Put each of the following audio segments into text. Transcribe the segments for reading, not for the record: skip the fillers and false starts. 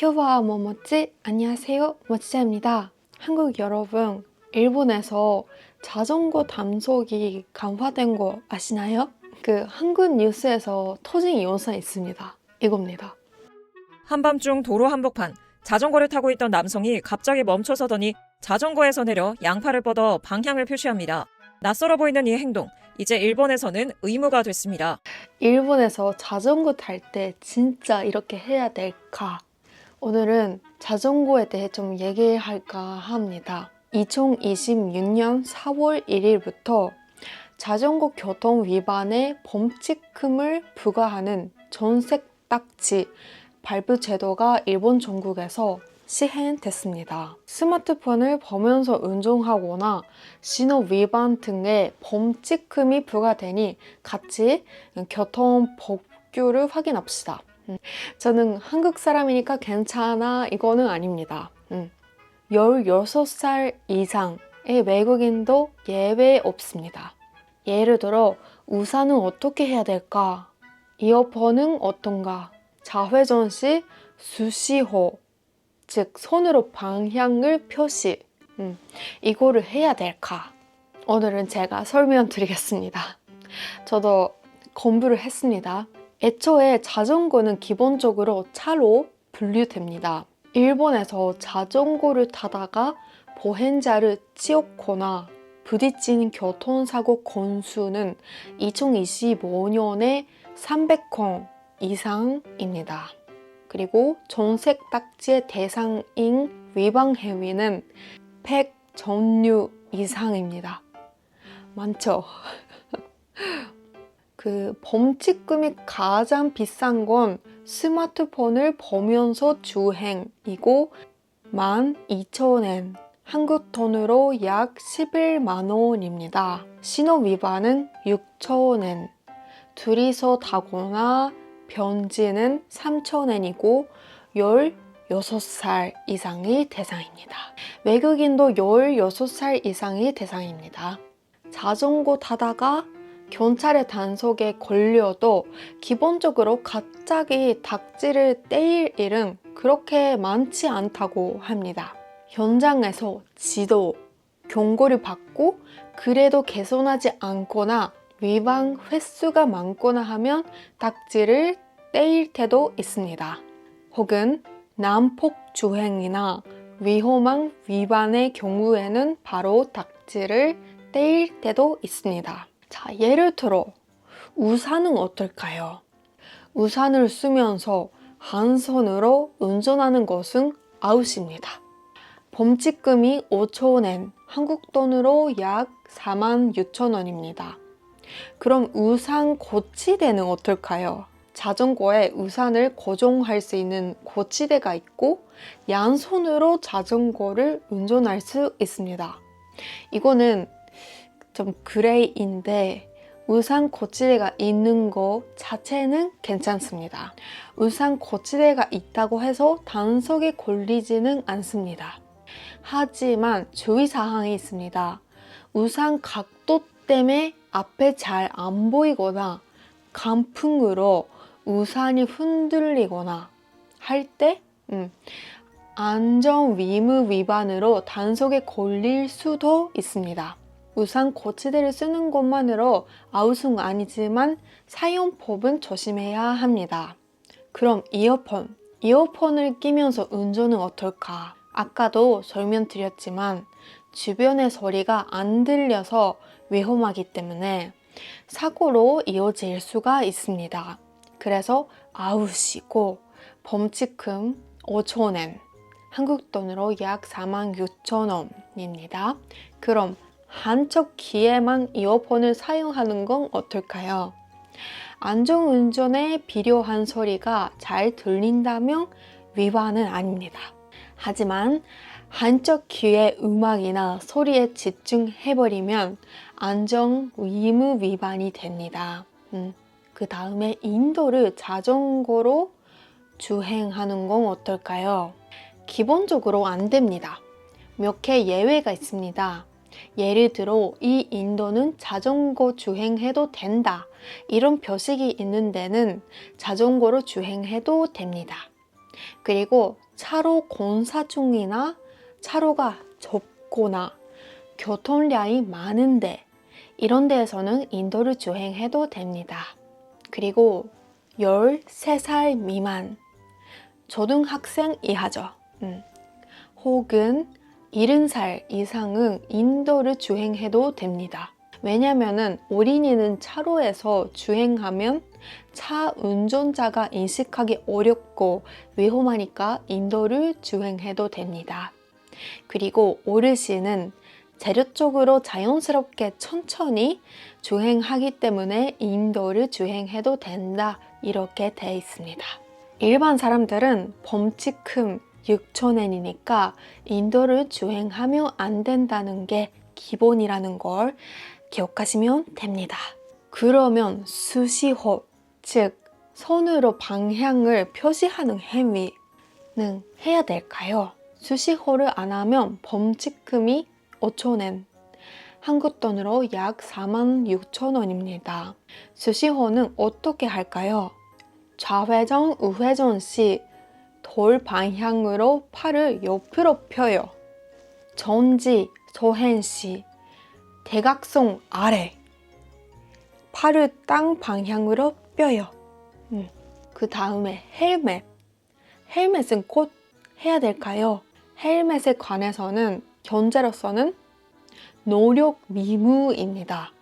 교와 뭐뭐지? 안녕하세요. 모치자입니다. 한국 여러분, 일본에서 자전거 단속이 강화된 거 아시나요? 한국 뉴스에서 터진 영상 있습니다. 이겁니다. 한밤중 도로 한복판, 자전거를 타고 있던 남성이 갑자기 멈춰서더니 자전거에서 내려 양팔을 뻗어 방향을 표시합니다. 낯설어 보이는 이 행동, 이제 일본에서는 의무가 됐습니다. 일본에서 자전거 탈 때 진짜 이렇게 해야 될까? 오늘은 자전거에 대해 좀 얘기할까 합니다. 2026년 4월 1일부터 자전거 교통 위반에 범칙금을 부과하는 전색 딱지 발부 제도가 일본 전국에서 시행됐습니다. 스마트폰을 보면서 운전하거나 신호 위반 등의 범칙금이 부과되니 같이 교통 법규를 확인합시다. 저는 한국 사람이니까 괜찮아 이거는 아닙니다. 16살 이상의 외국인도 예외 없습니다. 예를 들어 우산은 어떻게 해야 될까? 이어폰은 어떤가? 좌회전 시 수시호, 즉 손으로 방향을 표시, 이거를 해야 될까? 오늘은 제가 설명드리겠습니다. 저도 공부를 했습니다. 애초에 자전거는 기본적으로 차로 분류됩니다. 일본에서 자전거를 타다가 보행자를 치었거나 부딪힌 교통사고 건수는 2025년에 300건 이상입니다. 그리고 전색 딱지의 대상인 위반 행위는 100 종류 이상입니다. 많죠? 범칙금이 가장 비싼 건 스마트폰을 보면서 주행이고 12,000엔, 한국 돈으로 약 11만 원입니다. 신호 위반은 6,000엔, 둘이서 타거나 변지는 3,000엔이고 16살 이상이 대상입니다. 외국인도 16살 이상이 대상입니다. 자전거 타다가 경찰의 단속에 걸려도 기본적으로 갑자기 딱지를 떼일 일은 그렇게 많지 않다고 합니다. 현장에서 지도, 경고를 받고 그래도 개선하지 않거나 위반 횟수가 많거나 하면 딱지를 떼일 때도 있습니다. 혹은 난폭 주행이나 위험한 위반의 경우에는 바로 딱지를 떼일 때도 있습니다. 자, 예를 들어 우산은 어떨까요? 우산을 쓰면서 한 손으로 운전하는 것은 아웃입니다. 범칙금이 5,000엔, 한국 돈으로 약 46,000원입니다. 그럼 우산 고치대는 어떨까요? 자전거에 우산을 고정할 수 있는 고치대가 있고 양손으로 자전거를 운전할 수 있습니다. 이거는 좀 그레이인데 우산 고치대가 있는 거 자체는 괜찮습니다. 우산 고치대가 있다고 해서 단속에 걸리지는 않습니다. 하지만 주의사항이 있습니다. 우산 각도 때문에 앞에 잘 안 보이거나 강풍으로 우산이 흔들리거나 할 때 안전 의무 위반으로 단속에 걸릴 수도 있습니다. 우산 고치대를 쓰는 것만으로 아웃은 아니지만 사용법은 조심해야 합니다. 그럼 이어폰을 끼면서 운전은 어떨까? 아까도 설명드렸지만 주변의 소리가 안 들려서 위험하기 때문에 사고로 이어질 수가 있습니다. 그래서 아웃이고 범칙금 5,000엔, 한국 돈으로 약 46,000원입니다. 그럼 한쪽 귀에만 이어폰을 사용하는 건 어떨까요? 안전운전에 필요한 소리가 잘 들린다면 위반은 아닙니다. 하지만 한쪽 귀에 음악이나 소리에 집중해버리면 안전 의무 위반이 됩니다. 그 다음에 인도를 자전거로 주행하는 건 어떨까요? 기본적으로 안 됩니다. 몇 개 예외가 있습니다. 예를 들어 이 인도는 자전거 주행해도 된다. 이런 표식이 있는 데는 자전거로 주행해도 됩니다. 그리고 차로 공사 중이나 차로가 좁거나 교통량이 많은데 이런 데에서는 인도를 주행해도 됩니다. 그리고 13살 미만, 초등학생 이하죠. 혹은 70살 이상은 인도를 주행해도 됩니다. 왜냐면은 어린이는 차로에서 주행하면 차 운전자가 인식하기 어렵고 위험하니까 인도를 주행해도 됩니다. 그리고 어르신은 재료적으로 자연스럽게 천천히 주행하기 때문에 인도를 주행해도 된다. 이렇게 돼 있습니다. 일반 사람들은 범칙금 6,000엔이니까 인도를 주행하면 안 된다는 게 기본이라는 걸 기억하시면 됩니다. 그러면 수시호, 즉 손으로 방향을 표시하는 행위는 해야 될까요? 수시호를 안 하면 범칙금이 5,000엔, 한국 돈으로 약 46,000원입니다. 수시호는 어떻게 할까요? 좌회전, 우회전 시 돌 방향으로 팔을 옆으로 펴요. 전지, 소행 시 대각선 아래 팔을 땅 방향으로 펴요. 그 다음에 헬멧은 꼭 해야 될까요? 헬멧에 관해서는 현재로서는 노력 미무입니다.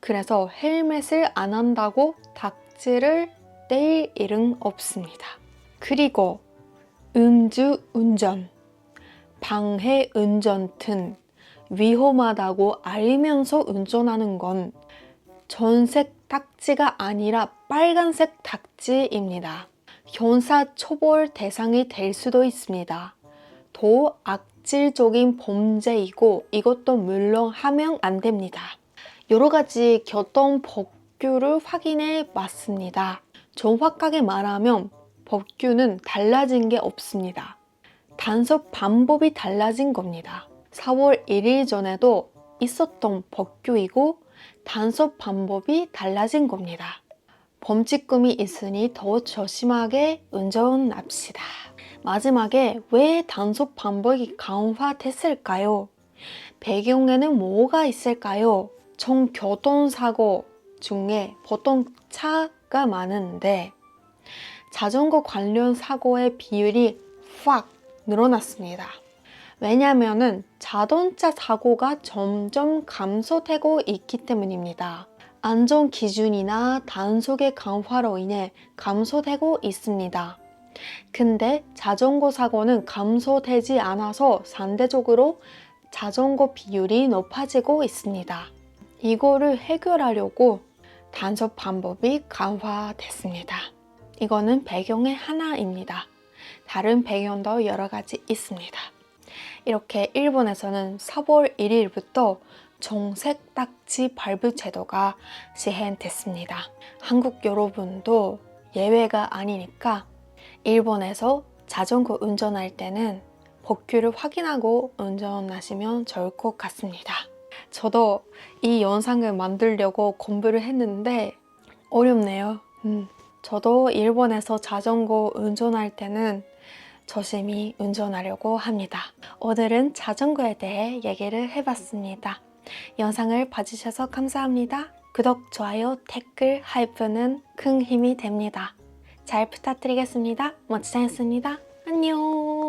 그래서 헬멧을 안 한다고 닥치를 뗄 일은 없습니다. 그리고 음주운전, 방해운전 등 위험하다고 알면서 운전하는 건 전색 딱지가 아니라 빨간색 딱지입니다. 형사처벌 대상이 될 수도 있습니다. 더 악질적인 범죄이고 이것도 물론 하면 안 됩니다. 여러 가지 교통법규를 확인해 봤습니다. 정확하게 말하면 법규는 달라진 게 없습니다. 단속 방법이 달라진 겁니다. 4월 1일 전에도 있었던 법규이고 단속 방법이 달라진 겁니다. 범칙금이 있으니 더 조심하게 운전합시다. 마지막에 왜 단속 방법이 강화됐을까요? 배경에는 뭐가 있을까요? 총 교통사고 중에 보통 차가 많은데 자전거 관련 사고의 비율이 확 늘어났습니다. 왜냐하면 자동차 사고가 점점 감소되고 있기 때문입니다. 안전 기준이나 단속의 강화로 인해 감소되고 있습니다. 근데 자전거 사고는 감소되지 않아서 상대적으로 자전거 비율이 높아지고 있습니다. 이거를 해결하려고 단속 방법이 강화됐습니다. 이거는 배경의 하나입니다. 다른 배경도 여러 가지 있습니다. 이렇게 일본에서는 4월 1일부터 정색 딱지 발부 제도가 시행됐습니다. 한국 여러분도 예외가 아니니까 일본에서 자전거 운전할 때는 법규를 확인하고 운전하시면 좋을 것 같습니다. 저도 이 영상을 만들려고 공부를 했는데 어렵네요. 저도 일본에서 자전거 운전할 때는 조심히 운전하려고 합니다. 오늘은 자전거에 대해 얘기를 해봤습니다. 영상을 봐주셔서 감사합니다. 구독, 좋아요, 댓글, 하이프는 큰 힘이 됩니다. 잘 부탁드리겠습니다. 멋지다 했습니다. 안녕.